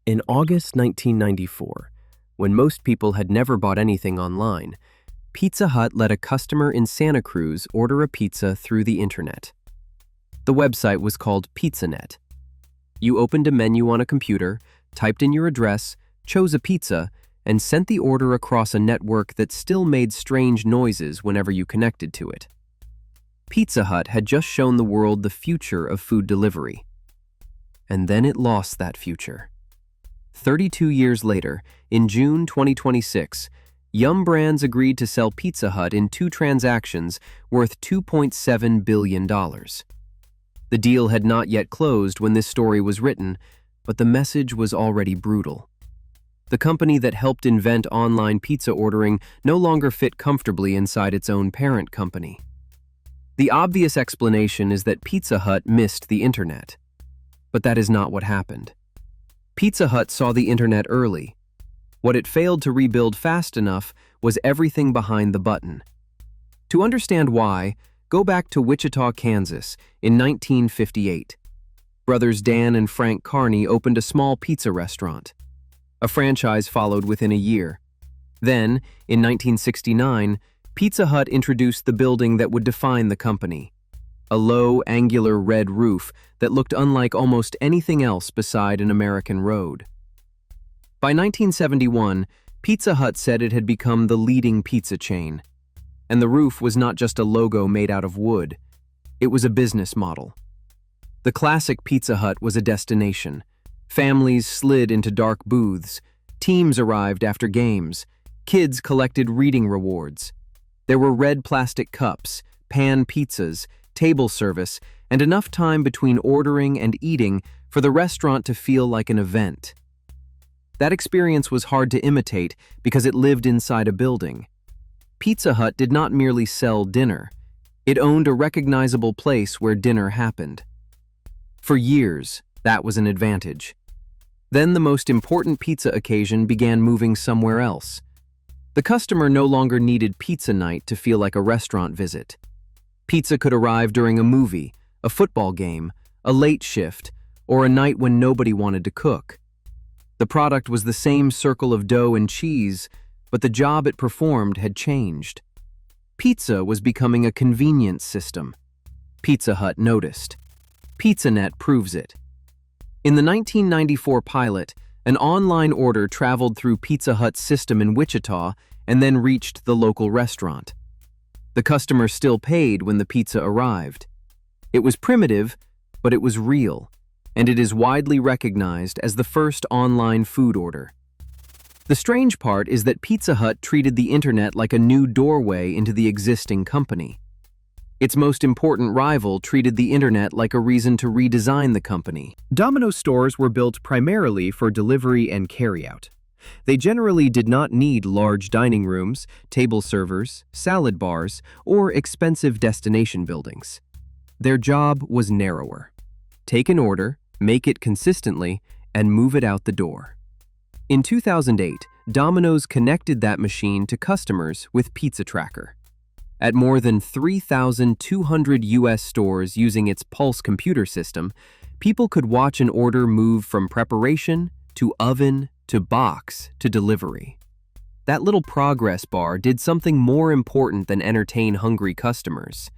In August 1994, when most people had never bought anything online, Pizza Hut let a customer in Santa Cruz order a pizza through the internet. The website was called PizzaNet. You opened a menu on a computer, typed in your address, chose a pizza, and sent the order across a network that still made strange noises whenever you connected to it. Pizza Hut had just shown the world the future of food delivery. And then it lost that future. 32 years later, in June 2026, Yum Brands agreed to sell Pizza Hut in two transactions worth $2.7 billion. The deal had not yet closed when this story was written, but the message was already brutal. The company that helped invent online pizza ordering no longer fit comfortably inside its own parent company. The obvious explanation is that Pizza Hut missed the internet. But that is not what happened. Pizza Hut saw the internet early. What it failed to rebuild fast enough was everything behind the button. To understand why, go back to Wichita, Kansas, in 1958. Brothers Dan and Frank Carney opened a small pizza restaurant. A franchise followed within a year. Then, in 1969, Pizza Hut introduced the building that would define the company. A low, angular red roof that looked unlike almost anything else beside an American road. By 1971, Pizza Hut said it had become the leading pizza chain. And the roof was not just a logo made out of wood. It was a business model. The classic Pizza Hut was a destination. Families slid into dark booths. Teams arrived after games. Kids collected reading rewards. There were red plastic cups, pan pizzas, table service, and enough time between ordering and eating for the restaurant to feel like an event. That experience was hard to imitate because it lived inside a building. Pizza Hut did not merely sell dinner. It owned a recognizable place where dinner happened. For years, that was an advantage. Then the most important pizza occasion began moving somewhere else. The customer no longer needed pizza night to feel like a restaurant visit. Pizza could arrive during a movie, a football game, a late shift, or a night when nobody wanted to cook. The product was the same circle of dough and cheese, but the job it performed had changed. Pizza was becoming a convenience system. Pizza Hut noticed. PizzaNet proves it. In the 1994 pilot, an online order traveled through Pizza Hut's system in Wichita and then reached the local restaurant. The customer still paid when the pizza arrived. It was primitive, but it was real, and it is widely recognized as the first online food order. The strange part is that Pizza Hut treated the internet like a new doorway into the existing company. Its most important rival treated the internet like a reason to redesign the company. Domino stores were built primarily for delivery and carryout. They generally did not need large dining rooms, table servers, salad bars, or expensive destination buildings. Their job was narrower. Take an order, make it consistently, and move it out the door. In 2008, Domino's connected that machine to customers with Pizza Tracker. At more than 3,200 U.S. stores using its Pulse computer system, people could watch an order move from preparation to oven to box to delivery. That little progress bar did something more important than entertain hungry customers.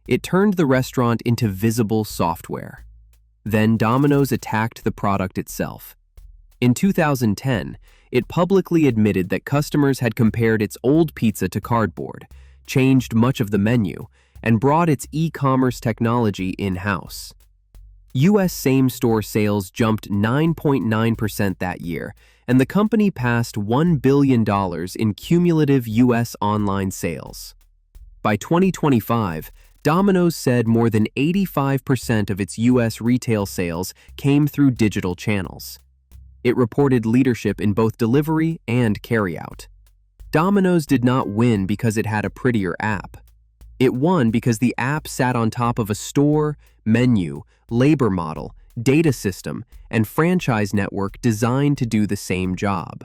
It turned the restaurant into visible software. Then Domino's attacked the product itself. In 2010, it publicly admitted that customers had compared its old pizza to cardboard, changed much of the menu, and brought its e-commerce technology in-house. U.S. same-store sales jumped 9.9% that year, and the company passed $1 billion in cumulative U.S. online sales. By 2025, Domino's said more than 85% of its U.S. retail sales came through digital channels. It reported leadership in both delivery and carryout. Domino's did not win because it had a prettier app. It won because the app sat on top of a store, menu, labor model, data system, and franchise network designed to do the same job.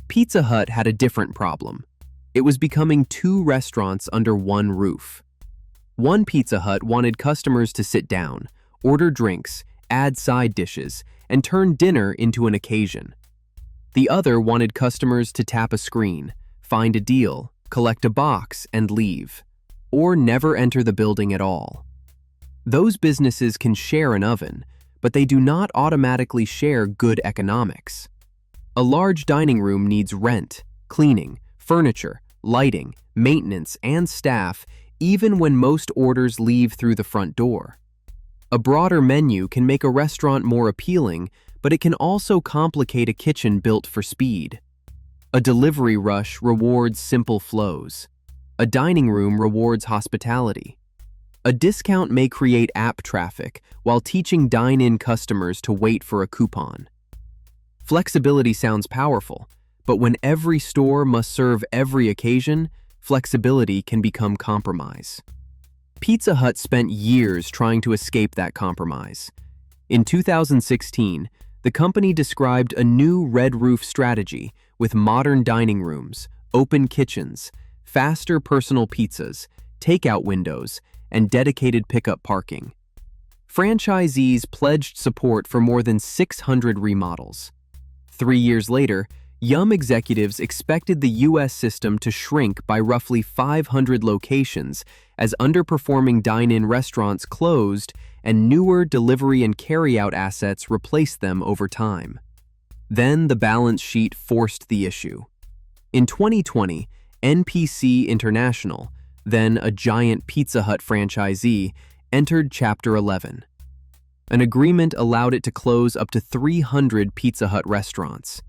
Pizza Hut had a different problem. It was becoming two restaurants under one roof. One Pizza Hut wanted customers to sit down, order drinks, add side dishes, and turn dinner into an occasion. The other wanted customers to tap a screen, find a deal, collect a box, and leave, or never enter the building at all. Those businesses can share an oven, but they do not automatically share good economics. A large dining room needs rent, cleaning, furniture, lighting, maintenance, and staff, even when most orders leave through the front door. A broader menu can make a restaurant more appealing, but it can also complicate a kitchen built for speed. A delivery rush rewards simple flows. A dining room rewards hospitality. A discount may create app traffic while teaching dine-in customers to wait for a coupon. Flexibility sounds powerful, but when every store must serve every occasion, flexibility can become compromise. Pizza Hut spent years trying to escape that compromise. In 2016, the company described a new red roof strategy with modern dining rooms, open kitchens, faster personal pizzas, takeout windows, and dedicated pickup parking. Franchisees pledged support for more than 600 remodels. 3 years later, Yum executives expected the U.S. system to shrink by roughly 500 locations as underperforming dine-in restaurants closed and newer delivery and carry-out assets replaced them over time. Then the balance sheet forced the issue. In 2020, NPC International, then a giant Pizza Hut franchisee, entered Chapter 11. An agreement allowed it to close up to 300 Pizza Hut restaurants.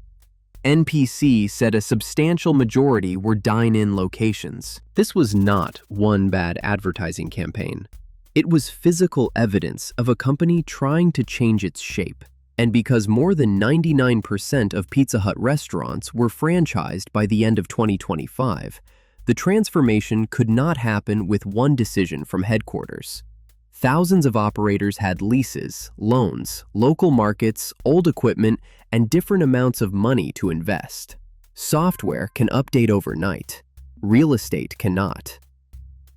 NPC said a substantial majority were dine-in locations. This was not one bad advertising campaign. It was physical evidence of a company trying to change its shape. And because more than 99% of Pizza Hut restaurants were franchised by the end of 2025, the transformation could not happen with one decision from headquarters. Thousands of operators had leases, loans, local markets, old equipment, and different amounts of money to invest. Software can update overnight. Real estate cannot.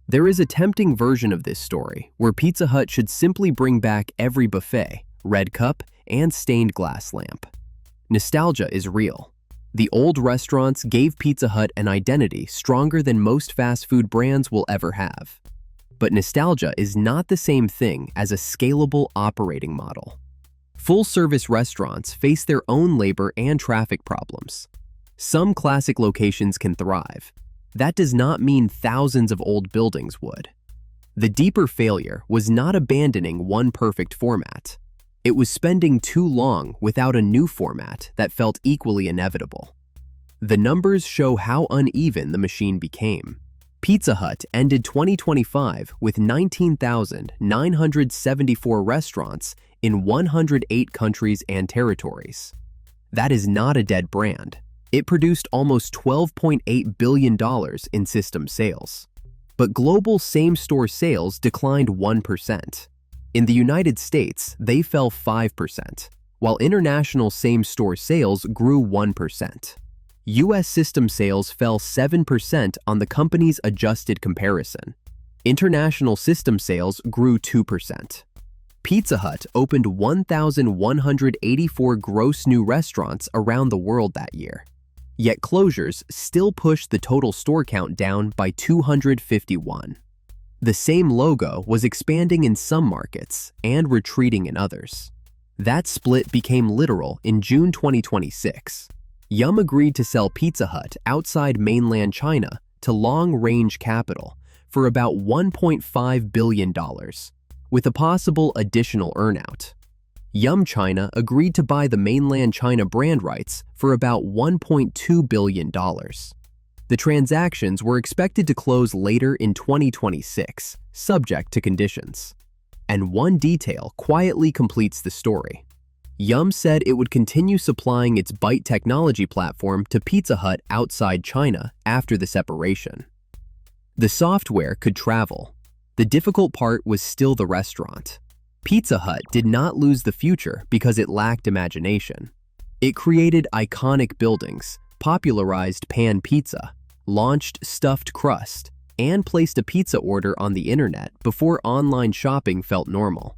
There is a tempting version of this story where Pizza Hut should simply bring back every buffet, red cup, and stained glass lamp. Nostalgia is real. The old restaurants gave Pizza Hut an identity stronger than most fast food brands will ever have. But nostalgia is not the same thing as a scalable operating model. Full-service restaurants face their own labor and traffic problems. Some classic locations can thrive. That does not mean thousands of old buildings would. The deeper failure was not abandoning one perfect format. It was spending too long without a new format that felt equally inevitable. The numbers show how uneven the machine became. Pizza Hut ended 2025 with 19,974 restaurants in 108 countries and territories. That is not a dead brand. It produced almost $12.8 billion in system sales. But global same-store sales declined 1%. In the United States, they fell 5%, while international same-store sales grew 1%. U.S. system sales fell 7% on the company's adjusted comparison. International system sales grew 2%. Pizza Hut opened 1,184 gross new restaurants around the world that year. Yet closures still pushed the total store count down by 251. The same logo was expanding in some markets and retreating in others. That split became literal in June 2026. Yum agreed to sell Pizza Hut outside mainland China to Long Range Capital for about $1.5 billion, with a possible additional earnout. Yum China agreed to buy the mainland China brand rights for about $1.2 billion. The transactions were expected to close later in 2026, subject to conditions. And one detail quietly completes the story. Yum said it would continue supplying its Byte technology platform to Pizza Hut outside China after the separation. The software could travel. The difficult part was still the restaurant. Pizza Hut did not lose the future because it lacked imagination. It created iconic buildings, popularized pan pizza, launched stuffed crust, and placed a pizza order on the internet before online shopping felt normal.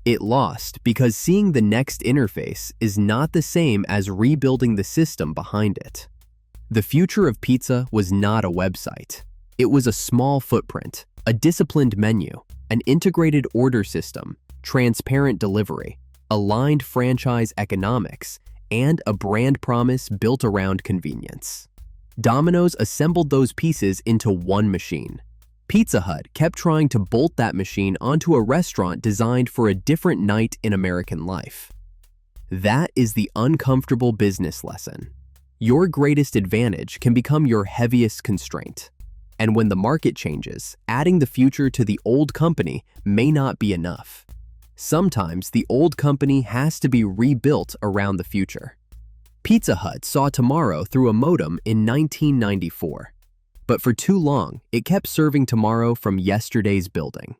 It lost because seeing the next interface is not the same as rebuilding the system behind it. The future of pizza was not a website. It was a small footprint, a disciplined menu, an integrated order system, transparent delivery, aligned franchise economics, and a brand promise built around convenience. Domino's assembled those pieces into one machine. Pizza Hut kept trying to bolt that machine onto a restaurant designed for a different night in American life. That is the uncomfortable business lesson. Your greatest advantage can become your heaviest constraint. And when the market changes, adding the future to the old company may not be enough. Sometimes the old company has to be rebuilt around the future. Pizza Hut saw tomorrow through a modem in 1994. But for too long, it kept serving tomorrow from yesterday's building.